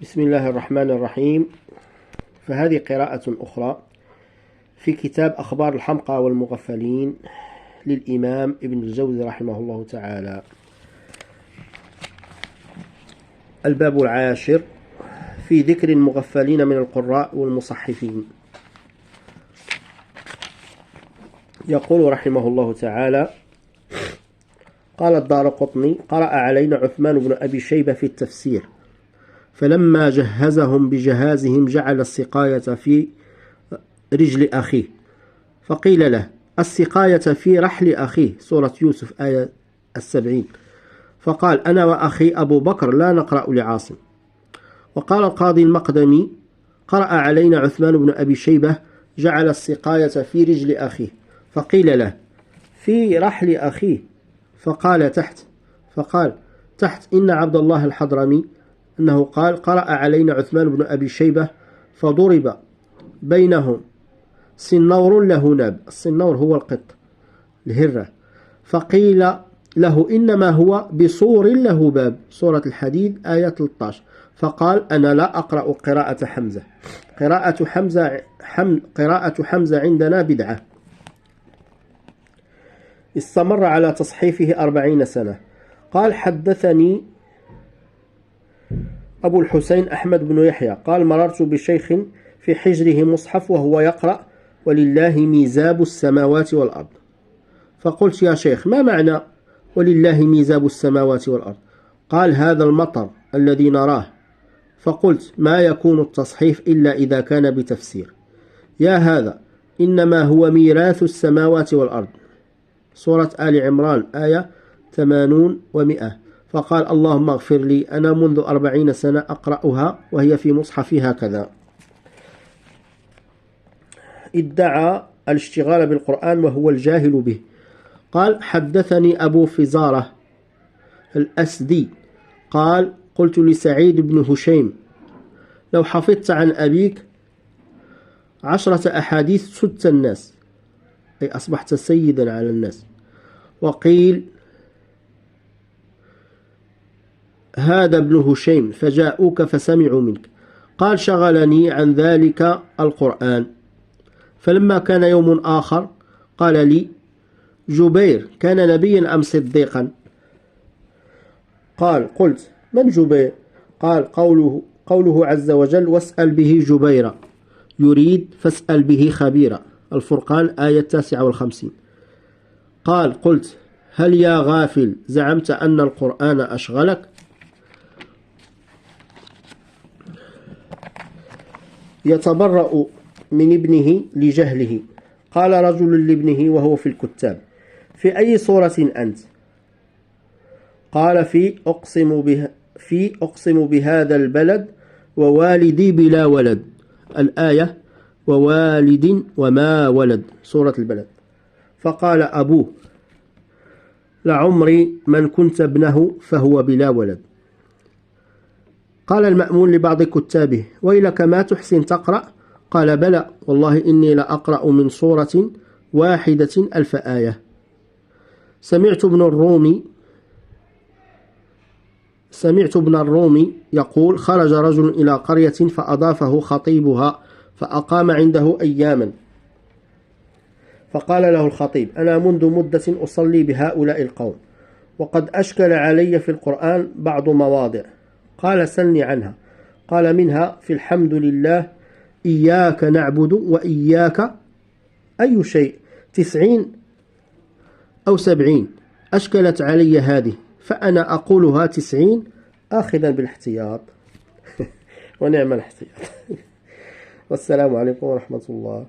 بسم الله الرحمن الرحيم. فهذه قراءة أخرى في كتاب أخبار الحمقى والمغفلين للإمام ابن الجوزي رحمه الله تعالى. الباب العاشر في ذكر المغفلين من القراء والمصحفين. يقول رحمه الله تعالى: قال الدارقطني: قرأ علينا عثمان بن أبي شيبة في التفسير، فلما جهزهم بجهازهم جعل السقاية في رجل أخيه، فقيل له: السقاية في رحل أخيه، سورة يوسف آية 70. فقال: أنا وأخي أبو بكر لا نقرأ لعاصم. وقال القاضي المقدمي: قرأ علينا عثمان بن أبي شيبة جعل السقاية في رجل أخيه، فقيل له: في رحل أخيه، فقال تحت إن عبد الله الحضرمي أنه قال: قرأ علينا عثمان بن أبي شيبة فضرب بينهم صنور له ناب. الصنور هو القط الهرة، فقيل له: إنما هو بصور له باب، سورة الحديد آية 13. فقال: أنا لا أقرأ قراءة حمزة. قراءة حمزة عندنا بدعة. استمر على تصحيفه 40 سنة. قال: حدثني أبو الحسين أحمد بن يحيى قال: مررت بشيخ في حجره مصحف وهو يقرأ: ولله ميزاب السماوات والأرض. فقلت: يا شيخ، ما معنى ولله ميزاب السماوات والأرض؟ قال: هذا المطر الذي نراه. فقلت: ما يكون التصحيف إلا إذا كان بتفسير. يا هذا، إنما هو ميراث السماوات والأرض، سورة آل عمران آية 80 و100. فقال: اللهم اغفر لي، أنا منذ 40 سنة أقرأها وهي في مصحفي هكذا. ادعى الاشتغال بالقرآن وهو الجاهل به. قال: حدثني أبو فزارة الأسدي قال: قلت لسعيد بن هشيم: لو حفظت عن أبيك 10 أحاديث سدت الناس، أي أصبحت سيدا على الناس. وقيل: هذا ابن هشيم فجاءوك فسمعوا منك. قال: شغلني عن ذلك القرآن. فلما كان يوم آخر قال لي: جبير كان نبيا أم صديقا؟ قلت: من جبير؟ قال: قوله عز وجل: واسأل به جبيرا، يريد فاسأل به خبيرا، الفرقان آية 59. قلت: هل يا غافل زعمت أن القرآن أشغلك؟ يتبرأ من ابنه لجهله. قال رجل لابنه وهو في الكتاب: في أي سورة أنت؟ قال: في أقسم بهذا البلد ووالدي بلا ولد، الآية ووالد وما ولد، سورة البلد. فقال أبوه: لعمري من كنت ابنه فهو بلا ولد. قال المأمون لبعض كتابه: ويلك ما تحسن تقرأ؟ قال: بلى والله إني لأقرأ من سورة واحدة 1000 آية. سمعت ابن الرومي يقول: خرج رجل إلى قرية فأضافه خطيبها فأقام عنده أياما، فقال له الخطيب: أنا منذ مدة أصلي بهؤلاء القوم، وقد أشكل علي في القرآن بعض مواضع. قال: سلني عنها. قال: منها في الحمد لله إياك نعبد وإياك أي شيء 90 أو 70. أشكلت علي هذه، فأنا أقولها 90 آخذا بالاحتياط. ونعم الاحتياط. والسلام عليكم ورحمة الله.